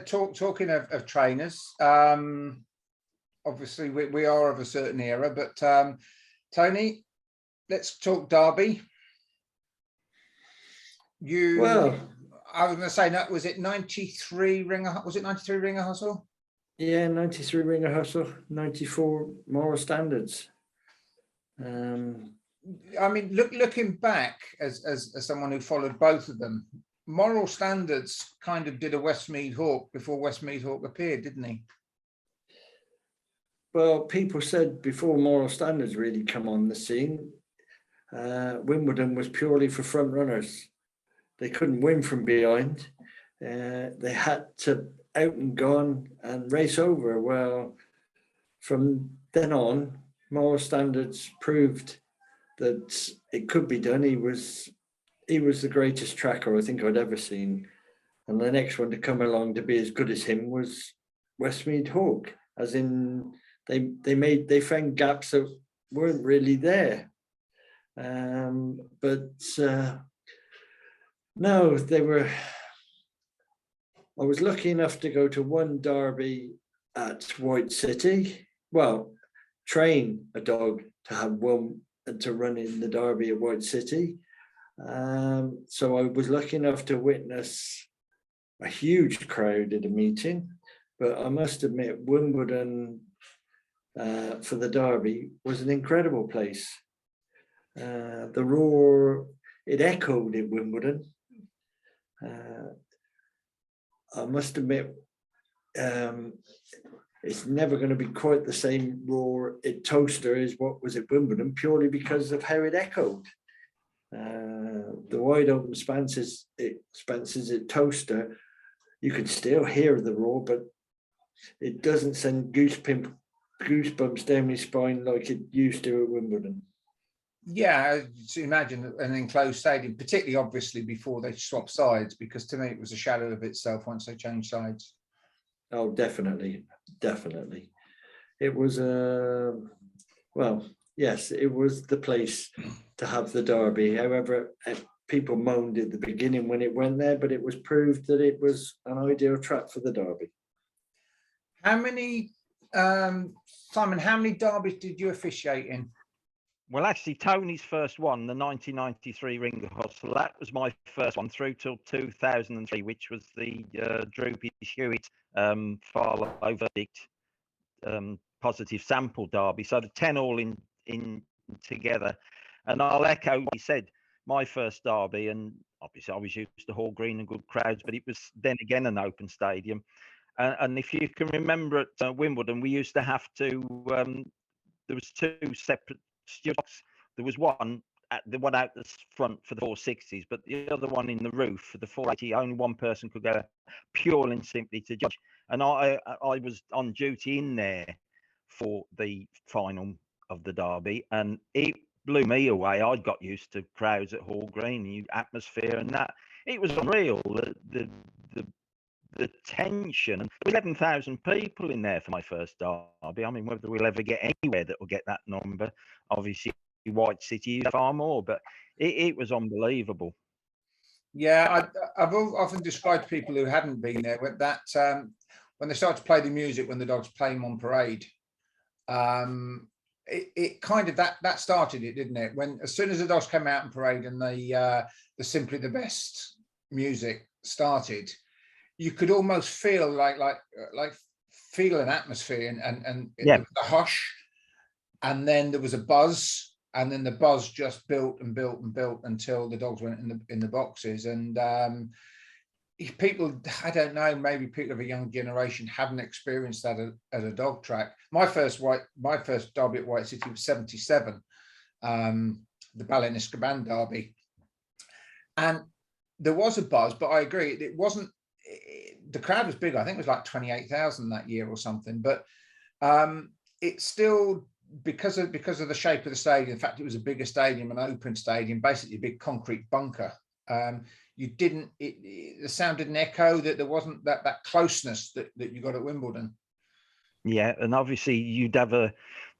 talking of trainers, obviously we are of a certain era, but Tony, let's talk Derby. I was going to say, was it 93 Ringer? Was it 93 Ringer Hustle? Yeah, 93 Ringer Hustle, 94 Moral Standards. I mean, looking back as someone who followed both of them, Moral Standards kind of did a Westmead Hawk before Westmead Hawk appeared, didn't he? Well, people said before Moral Standards really come on the scene, Wimbledon was purely for front runners. They couldn't win from behind. They had to out and gone and race over. Well, from then on, Moral Standards proved that it could be done. He was the greatest tracker I think I'd ever seen. And the next one to come along to be as good as him was Westmead Hawk, as in they found gaps that weren't really there. No, they were. I was lucky enough to go to one derby at White City. Well, train a dog to have one and to run in the derby at White City. So I was lucky enough to witness a huge crowd at a meeting. But I must admit, Wimbledon for the derby was an incredible place. The roar, it echoed in Wimbledon. I must admit, it's never going to be quite the same roar at Towcester as what was at Wimbledon, purely because of how it echoed. The wide open expanses at Towcester, you can still hear the roar, but it doesn't send goosebumps down my spine like it used to at Wimbledon. Yeah, to imagine an enclosed stadium, particularly obviously before they swapped sides, because to me it was a shadow of itself once they changed sides. Oh, definitely. It was yes, it was the place to have the derby. However, people moaned at the beginning when it went there, but it was proved that it was an ideal track for the derby. How many, Simon, how many derbies did you officiate in? Well, actually, Tony's first one, the 1993 Ringer Hustle, that was my first one through till 2003, which was the Droopy Hewitt Farlow verdict positive sample derby. So the 10 all in together. And I'll echo what he said, my first derby, and obviously I was used to Hall Green and good crowds, but it was then again an open stadium. And if you can remember at Wimbledon, we used to have to, there was two separate stewards. There was one out the front for the 460s, but the other one in the roof for the 480. Only one person could go, purely and simply to judge. And I was on duty in there for the final of the derby, and it blew me away. I'd got used to crowds at Hall Green, the atmosphere, and that it was unreal. The tension, and 11,000 people in there for my first derby. I mean, whether we'll ever get anywhere that will get that number, obviously White City far more, but it was unbelievable. Yeah, I've often described people who hadn't been there with that when they start to play the music when the dogs play them on parade. It kind of that started it, didn't it? When as soon as the dogs came out in parade and the Simply the Best music started, you could almost feel like feel an atmosphere and yeah. The hush, and then there was a buzz, and then the buzz just built and built and built until the dogs went in the boxes. And people, I don't know, maybe people of a young generation haven't experienced that at a dog track. My first derby at White City was 77, the Ballinascaban derby, and there was a buzz, but I agree it wasn't. The crowd was big. I think it was like 28,000 that year or something. But it's still because of the shape of the stadium. In fact, it was a bigger stadium, an open stadium, basically a big concrete bunker. The sound didn't echo. That there wasn't that closeness that you got at Wimbledon. Yeah, and obviously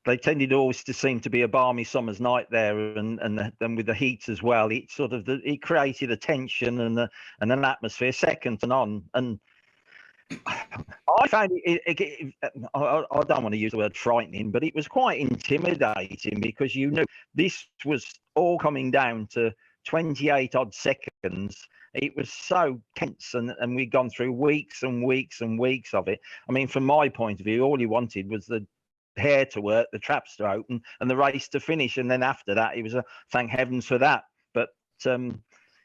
they tended always to seem to be a balmy summer's night there, and then with the heat as well, it created a tension and an atmosphere second to none. And I found I don't want to use the word frightening, but it was quite intimidating because you knew this was all coming down to 28 odd seconds. It was so tense, and we'd gone through weeks and weeks and weeks of it. I mean, from my point of view, all you wanted was the hair to work, the traps to open, and the race to finish. And then after that, it was a thank heavens for that. But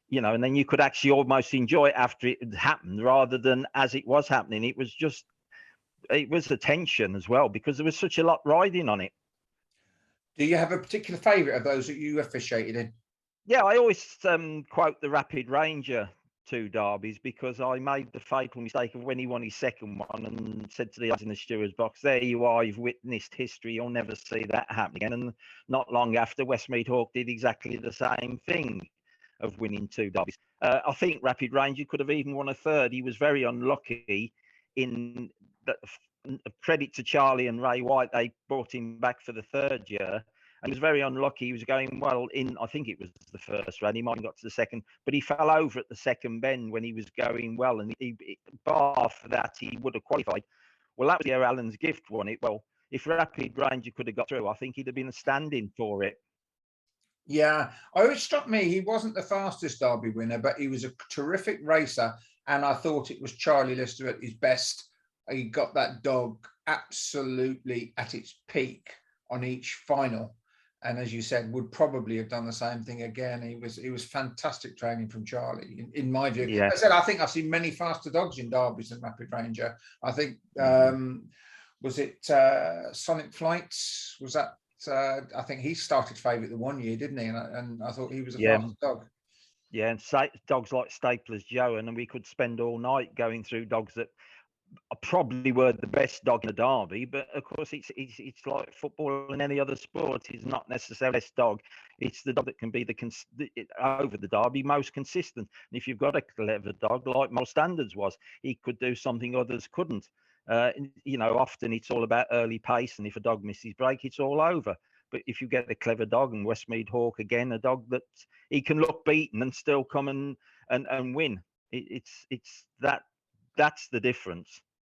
you know, and then you could actually almost enjoy it after it had happened rather than as it was happening. It was a tension as well because there was such a lot riding on it. Do you have a particular favourite of those that you officiated in? Yeah, I always quote the Rapid Ranger 2 derbies because I made the fatal mistake of when he won his second one and said to the lads in the steward's box, there you are, you've witnessed history, you'll never see that happen again. And not long after, Westmead Hawk did exactly the same thing of winning 2 derbies. I think Rapid Ranger could have even won a third. He was very unlucky in that. Credit to Charlie and Ray White, they brought him back for the third year. And he was very unlucky. He was going well in, I think it was the first round. He might have got to the second, but he fell over at the second bend when he was going well. And bar for that, he would have qualified. Well, that was the year Alan's Gift won it. Well, if Rapid Ranger could have got through, I think he'd have been a stand-in for it. Yeah, it struck me he wasn't the fastest Derby winner, but he was a terrific racer, and I thought it was Charlie Lister at his best. He got that dog absolutely at its peak on each final, and as you said, would probably have done the same thing again. He was fantastic training from Charlie, in my view. Yeah. I said I think I've seen many faster dogs in derbies than Rapid Ranger. I think was it Sonic Flights? Was that? I think he started favourite the one year, didn't he? And I thought he was a fast dog. Yeah, and dogs like Stapler's Joe, and we could spend all night going through dogs that probably were the best dog in the derby. But of course, it's like football and any other sport. It's not necessarily the best dog. It's the dog that can be over the derby most consistent. And if you've got a clever dog like Moral Standards was, he could do something others couldn't. You know, often it's all about early pace, and if a dog misses break, it's all over. But if you get a clever dog, and Westmead Hawk again, a dog that he can look beaten and still come and win. It's that's the difference.